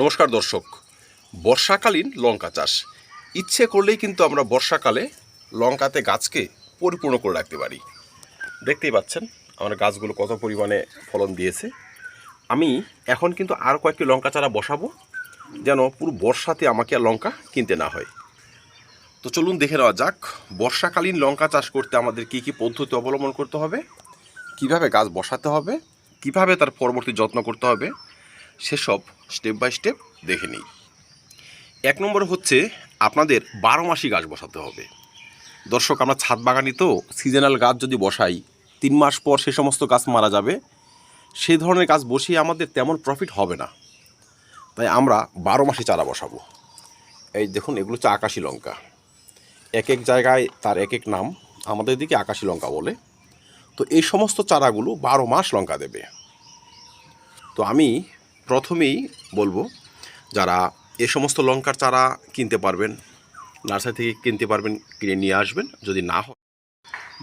নমস্কার দর্শক। বর্ষাকালীন লঙ্কা চাষ ইচ্ছে করলেই কিন্তু আমরা বর্ষাকালে লঙ্কাতে গাছকে পরিপূর্ণ করে রাখতে পারি। দেখতেই পাচ্ছেন আমার গাছগুলো কত পরিমাণে ফলন দিয়েছে। আমি এখন কিন্তু আরও কয়েকটি লঙ্কা চারা বসাবো, যেন পুরো বর্ষাতে আমাকে আর লঙ্কা কিনতে না হয়। তো চলুন দেখে নেওয়া যাক বর্ষাকালীন লঙ্কা চাষ করতে আমাদের কী কী পদ্ধতি অবলম্বন করতে হবে, কিভাবে গাছ বসাতে হবে, কিভাবে তার পরবর্তী যত্ন করতে হবে, সেসব স্টেপ বাই স্টেপ দেখে নিই। এক নম্বর হচ্ছে আপনাদের 12 মাসি গাছ বসাতে হবে। দর্শক, আমরা ছাদ বাগানি তো সিজনাল গাছ যদি বসাই 3 মাস পর সে সমস্ত গাছ মারা যাবে, সেই ধরনের গাছ বসিয়ে আমাদের তেমন প্রফিট হবে না। তাই আমরা 12 মাসি চারা বসাবো। এই দেখুন, এগুলো হচ্ছে আকাশি লঙ্কা। এক এক জায়গায় তার এক এক নাম, আমাদের দিকে আকাশি লঙ্কা বলে। তো এই সমস্ত চারাগুলো 12 মাস লঙ্কা দেবে। তো আমি প্রথমেই বলবো, যারা এ সমস্ত লঙ্কার চারা কিনতে পারবেন, নার্সারি থেকে কিনতে পারবেন, কিনে নিয়ে আসবেন। যদি না হয়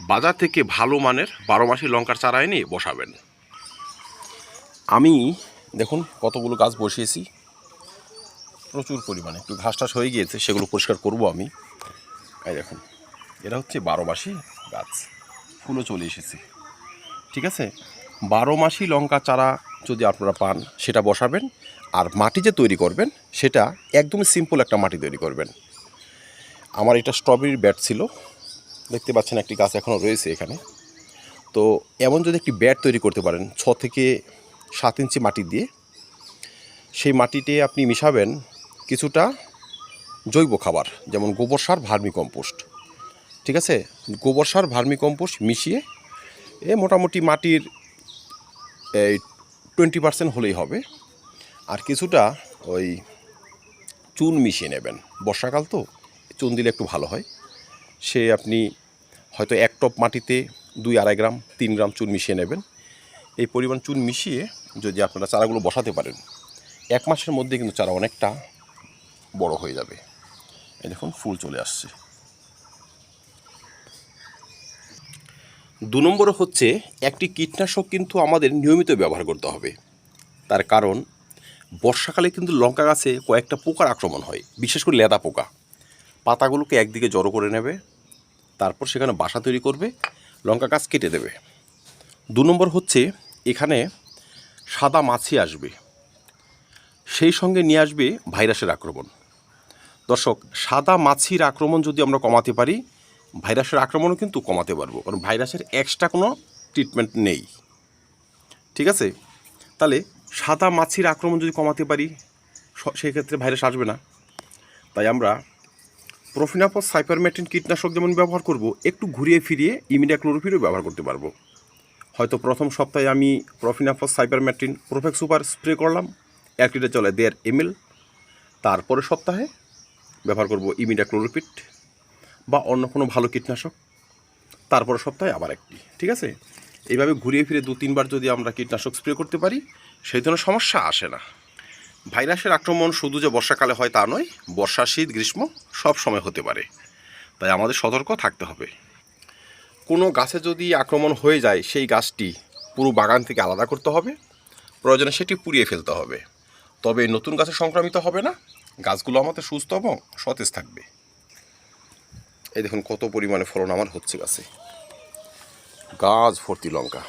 বাজার থেকে ভালো মানের 12 মাসি লঙ্কার চারা এনে বসাবেন। আমি দেখুন কতগুলো গাছ বসিয়েছি, প্রচুর পরিমাণে। একটু ঘাস টাস হয়ে গিয়েছে, সেগুলো পরিষ্কার করব আমি। এই দেখুন, এটা হচ্ছে 12 মাসি গাছ, ফুলও চলে এসেছে। ঠিক আছে, 12 মাসি লঙ্কা চারা যদি আপনারা পান সেটা বসাবেন। আর মাটি যে তৈরি করবেন সেটা একদমই সিম্পল একটা মাটি তৈরি করবেন। আমার এটা স্ট্রবেরির ব্যাট ছিল, দেখতে পাচ্ছেন একটি গাছ এখনও রয়েছে এখানে। তো এমন যদি একটি ব্যাট তৈরি করতে পারেন 6 থেকে 7 ইঞ্চি মাটি দিয়ে, সেই মাটিতে আপনি মিশাবেন কিছুটা জৈব খাবার, যেমন গোবর সার, ভার্মি কম্পোস্ট। ঠিক আছে, গোবর সার, ভার্মি কম্পোস্ট মিশিয়ে মোটামুটি মাটির 20% হলেই হবে। আর কিছুটা ওই চুন মিশিয়ে নেবেন। বর্ষাকাল তো চুন দিলে একটু ভালো হয়। সে আপনি হয়তো 1 টপ মাটিতে 2-2.5 গ্রাম 3 গ্রাম চুন মিশিয়ে নেবেন। এই পরিমাণ চুন মিশিয়ে যদি আপনারা চারাগুলো বসাতে পারেন, 1 মাসের মধ্যে কিন্তু চারা অনেকটা বড় হয়ে যাবে। এই দেখুন ফুল চলে আসছে। 2 নম্বরে হচ্ছে একটি কীটনাশক কিন্তু আমাদের নিয়মিত ব্যবহার করতে হবে। তার কারণ বর্ষাকালে কিন্তু লঙ্কা গাছে কয়েকটা পোকার আক্রমণ হয়, বিশেষ করে লেদা পোকা। পাতাগুলোকে একদিকে জড়ো করে নেবে, তারপর সেখানে বাসা তৈরি করবে, লঙ্কা গাছ কেটে দেবে। 2 নম্বর হচ্ছে এখানে সাদা মাছি আসবে, সেই সঙ্গে নিয়ে আসবে ভাইরাসের আক্রমণ। দর্শক, সাদা মাছির আক্রমণ যদি আমরা কমাতে পারি, ভাইরাসের আক্রমণও কিন্তু কমাতে পারবো, কারণ ভাইরাসের এক্সট্রা কোনো ট্রিটমেন্ট নেই। ঠিক আছে, তাহলে সাদা মাছির আক্রমণ যদি কমাতে পারি, সেক্ষেত্রে ভাইরাস আসবে না। তাই আমরা প্রোফিনাফস সাইপারমেথ্রিন কীটনাশক যেমন ব্যবহার করব, একটু ঘুরিয়ে ফিরিয়ে ইমিডাক্লোরোপিডও ব্যবহার করতে পারবো। হয়তো প্রথম সপ্তাহে আমি প্রোফিনাফস সাইপারমেথ্রিন প্রোফেক্স সুপার স্প্রে করলাম, 1 লিটার জলে 1.5 ml। তারপরের সপ্তাহে ব্যবহার করব ইমিডাক্লোরোপিড বা অন্য কোনো ভালো কীটনাশক, তারপরের সপ্তাহে আবার একটি। ঠিক আছে, এইভাবে ঘুরিয়ে ফিরে 2-3 বার যদি আমরা কীটনাশক স্প্রে করতে পারি, সেই ধরনের সমস্যা আসে না। ভাইরাসের আক্রমণ শুধু যে বর্ষাকালে হয় তা নয়, বর্ষা, শীত, গ্রীষ্ম সব সময় হতে পারে। তাই আমাদের সতর্ক থাকতে হবে। কোনো গাছে যদি আক্রমণ হয়ে যায়, সেই গাছটি পুরো বাগান থেকে আলাদা করতে হবে, প্রয়োজনে সেটি পুড়িয়ে ফেলতে হবে। তবে নতুন গাছে সংক্রামিত হবে না, গাছগুলো আমাদের সুস্থ এবং সতেজ থাকবে। এই দেখুন কত পরিমাণে ফলন আমার হচ্ছে গাছে, গাছ ভর্তি লঙ্কা।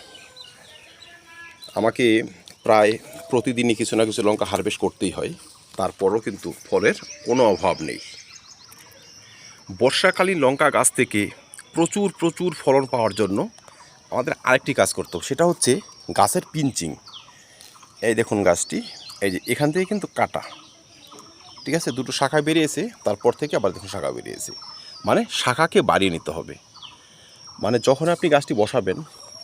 আমাকে প্রায় প্রতিদিনই কিছু না কিছু লঙ্কা হারভেস্ট করতেই হয়, তারপরও কিন্তু ফলের কোনো অভাব নেই। বর্ষাকালীন লঙ্কা গাছ থেকে প্রচুর প্রচুর ফলন পাওয়ার জন্য আমাদের আরেকটি কাজ করতে হবে, সেটা হচ্ছে গাছের পিঞ্চিং। এই দেখুন গাছটি, এই যে এখান থেকে কিন্তু কাটা। ঠিক আছে, 2টো শাখা বেরিয়েছে, তারপর থেকে আবার দেখুন শাখা বেরিয়েছে, মানে শাখাকে বাড়িয়ে নিতে হবে। মানে যখন আপনি গাছটি বসাবেন,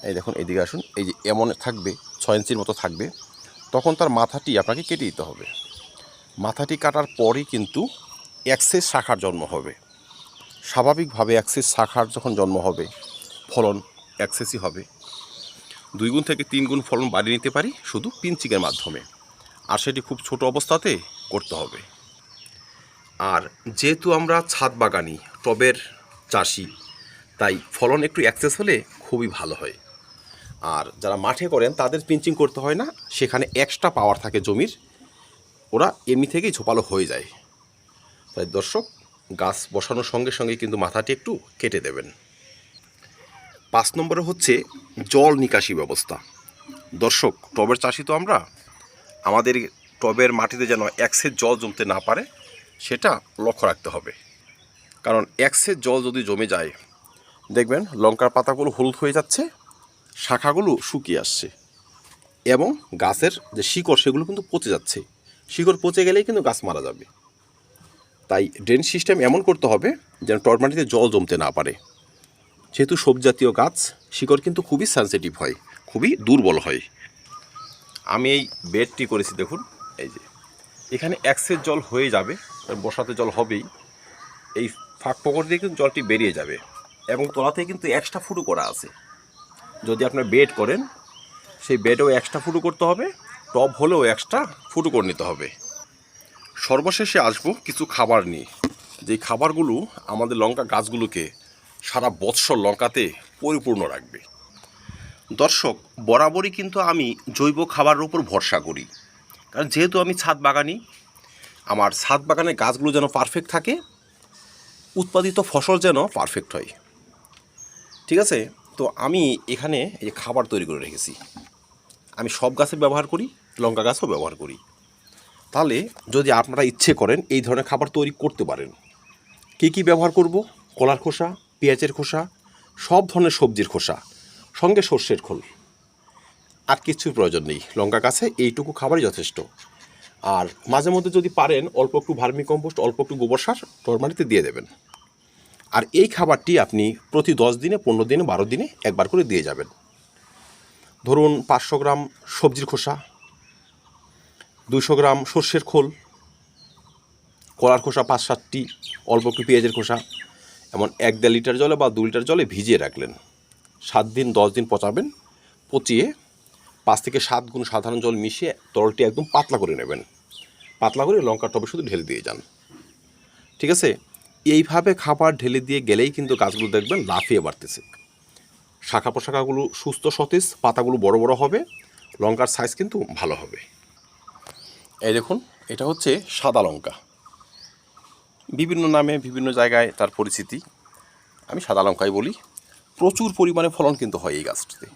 এই দেখুন এদিকে আসুন, এই যে এমন থাকবে 6 ইঞ্চির মতো থাকবে, তখন তার মাথাটি আপনাকে কেটে দিতে হবে। মাথাটি কাটার পরই কিন্তু অ্যাক্সেস শাখার জন্ম হবে। স্বাভাবিকভাবে অ্যাক্সেস শাখার যখন জন্ম হবে, ফলন অ্যাক্সেসই হবে। 2 গুণ থেকে 3 গুণ ফলন বাড়িয়ে নিতে পারি শুধু পিঞ্চিংয়ের মাধ্যমে, আর সেটি খুব ছোট অবস্থাতে করতে হবে। আর যেহেতু আমরা ছাদ বাগানি, টবের চাষি, তাই ফলন একটু অ্যাক্সেস হলে খুবই ভালো হয়। আর যারা মাঠে করেন তাদের পিঞ্চিং করতে হয় না, সেখানে এক্সট্রা পাওয়ার থাকে জমির, ওরা এমনি থেকেই ঝোপালো হয়ে যায়। তাই দর্শক, গাছ বসানোর সঙ্গে সঙ্গে কিন্তু মাথাটি একটু কেটে দেবেন। 5 নম্বরে হচ্ছে জল নিকাশি ব্যবস্থা। দর্শক, টবের চাষি তো আমরা, আমাদের টবের মাটিতে যেন একসের জল জমতে না পারে সেটা লক্ষ্য রাখতে হবে। কারণ একসের জল যদি জমে যায়, দেখবেন লঙ্কার পাতাগুলো হলুদ হয়ে যাচ্ছে, শাখাগুলো শুকিয়ে আসছে এবং গাছের যে শিকড় সেগুলো কিন্তু পচে যাচ্ছে। শিকড় পচে গেলেই কিন্তু গাছ মারা যাবে। তাই ড্রেন সিস্টেম এমন করতে হবে যেন টব মাটিতে জল জমতে না পারে। যেহেতু সবজি জাতীয় গাছ, শিকড় কিন্তু খুবই সেন্সিটিভ হয়, খুবই দুর্বল হয়। আমি এই বেডটি করেছি, দেখুন এই যে এখানে একসের জল হয়ে যাবে, বসাতে জল হবেই। এই ফাঁক ফোকর দিয়ে কিন্তু জলটি বেরিয়ে যাবে এবং তলাতে কিন্তু এক্সট্রা ফুটো করা আছে। যদি আপনার বেড করেন, সেই বেডেও এক্সট্রা ফুটো করতে হবে, টব হলেও এক্সট্রা ফুটো করে নিতে হবে। সর্বশেষে আসবো কিছু খাবার নিয়ে, যেই খাবারগুলো আমাদের লঙ্কা গাছগুলোকে সারা বৎসর লঙ্কাতে পরিপূর্ণ রাখবে। দর্শক, বরাবরই কিন্তু আমি জৈব খাবারের উপর ভরসা করি। কারণ যেহেতু আমি ছাদ বাগানি, আমার ছাদ বাগানের গাছগুলো যেন পারফেক্ট থাকে, উৎপাদিত ফসল যেন পারফেক্ট হয়। ঠিক আছে, তো আমি এখানে এই খাবার তৈরি করে রেখেছি। আমি সব গাছে ব্যবহার করি, লঙ্কা গাছও ব্যবহার করি। তাহলে যদি আপনারা ইচ্ছে করেন এই ধরনের খাবার তৈরি করতে পারেন। কী কী ব্যবহার করব? কলার খোসা, পেঁয়াজের খোসা, সব ধরনের সবজির খোসা, সঙ্গে সর্ষের খোল। আর কিছুর প্রয়োজন নেই, লঙ্কা গাছে এইটুকু খাবারই যথেষ্ট। আর মাঝে মধ্যে যদি পারেন অল্প একটু ভার্মি কম্পোস্ট, অল্প একটু গোবর সার টরমাটিতে দিয়ে দেবেন। আর এই খাবারটি আপনি প্রতি 10 দিনে, 15 দিনে, 12 দিনে একবার করে দিয়ে যাবেন। ধরুন 500 গ্রাম সবজির খোসা, 200 গ্রাম সর্ষের খোল, কলার খোসা 5-7টি, অল্প একটু পেঁয়াজের খোসা, এমন 1-1.5 লিটার জলে বা 2 লিটার জলে ভিজিয়ে রাখলেন। 7 দিন 10 দিন পচাবেন। পচিয়ে 5 থেকে 7 গুণ সাধারণ জল মিশিয়ে তরলটি একদম পাতলা করে নেবেন। পাতলা করে লঙ্কার টবে শুধু ঢেলে দিয়ে যান। ঠিক আছে, এইভাবে খাবার ঢেলে দিয়ে গেলেই কিন্তু গাছগুলো দেখবেন লাফিয়ে বাড়তেছে। শাখা প্রশাখাগুলো সুস্থ সতেজ, পাতাগুলো বড় বড় হবে, লঙ্কার সাইজ কিন্তু ভালো হবে। এই দেখুন, এটা হচ্ছে সাদা লঙ্কা। বিভিন্ন নামে বিভিন্ন জায়গায় তার পরিচিতি, আমি সাদা লঙ্কাই বলি। প্রচুর পরিমাণে ফলন কিন্তু হয় এই গাছটিতে।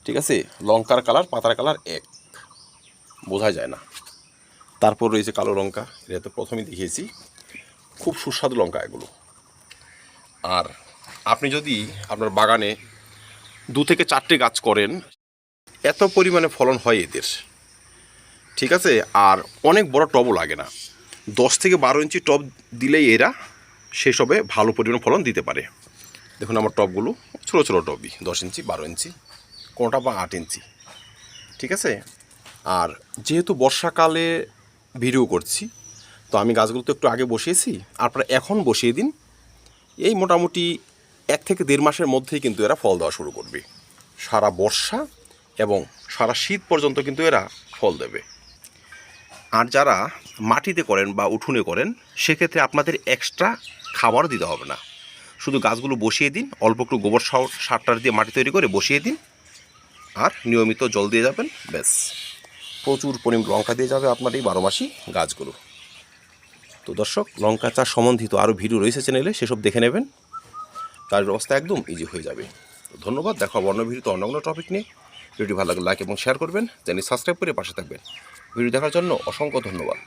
ঠিক আছে, লঙ্কার কালার পাতার কালার এক, বোঝা যায় না। তারপর রয়েছে কালো লঙ্কা, এটা তো প্রথমেই দেখিয়েছি। খুব সুস্বাদু লঙ্কা এগুলো। আর আপনি যদি আপনার বাগানে 2 থেকে 4টে গাছ করেন, এত পরিমাণে ফলন হয় এদের। ঠিক আছে, আর অনেক বড় টবও লাগে না। 10 থেকে 12 ইঞ্চি টব দিলেই এরা সেসবে ভালো পরিমাণ ফলন দিতে পারে। দেখুন আমার টবগুলো ছোটো ছোটো টবই, 10 ইঞ্চি, 12 ইঞ্চি, কোনোটা বা 8 ইঞ্চি। ঠিক আছে, আর যেহেতু বর্ষাকালে ভিডিও করছি, তো আমি গাছগুলো তো একটু আগে বসিয়েছি, আপনারা এখন বসিয়ে দিন। এই মোটামুটি 1 থেকে 1.5 মাসের মধ্যেই কিন্তু এরা ফল দেওয়া শুরু করবে। সারা বর্ষা এবং সারা শীত পর্যন্ত কিন্তু এরা ফল দেবে। আর যারা মাটিতে করেন বা উঠোনে করেন, সেক্ষেত্রে আপনাদের এক্সট্রা খাবারও দিতে হবে না। শুধু গাছগুলো বসিয়ে দিন, অল্প একটু গোবর সারটার দিয়ে মাটি তৈরি করে বসিয়ে দিন, আর নিয়মিত জল দিয়ে যাবেন, ব্যাস প্রচুর পরিমাণ লঙ্কা দিয়ে যাবে আপনার এই 12 মাসি গাছগুলো। তো দর্শক, লঙ্কা চাষ সম্বন্ধিত আরও ভিডিও রয়েছে চ্যানেলে, সেসব দেখে নেবেন, তার ব্যবস্থা একদম ইজি হয়ে যাবে। তো ধন্যবাদ, দেখা অন্য ভিডিওতে অন্য কোনো টপিক নিয়ে। ভিডিও ভালো লাগলে লাইক এবং শেয়ার করবেন, চ্যানেল সাবস্ক্রাইব করে পাশে থাকবেন। ভিডিও দেখার জন্য অসংখ্য ধন্যবাদ।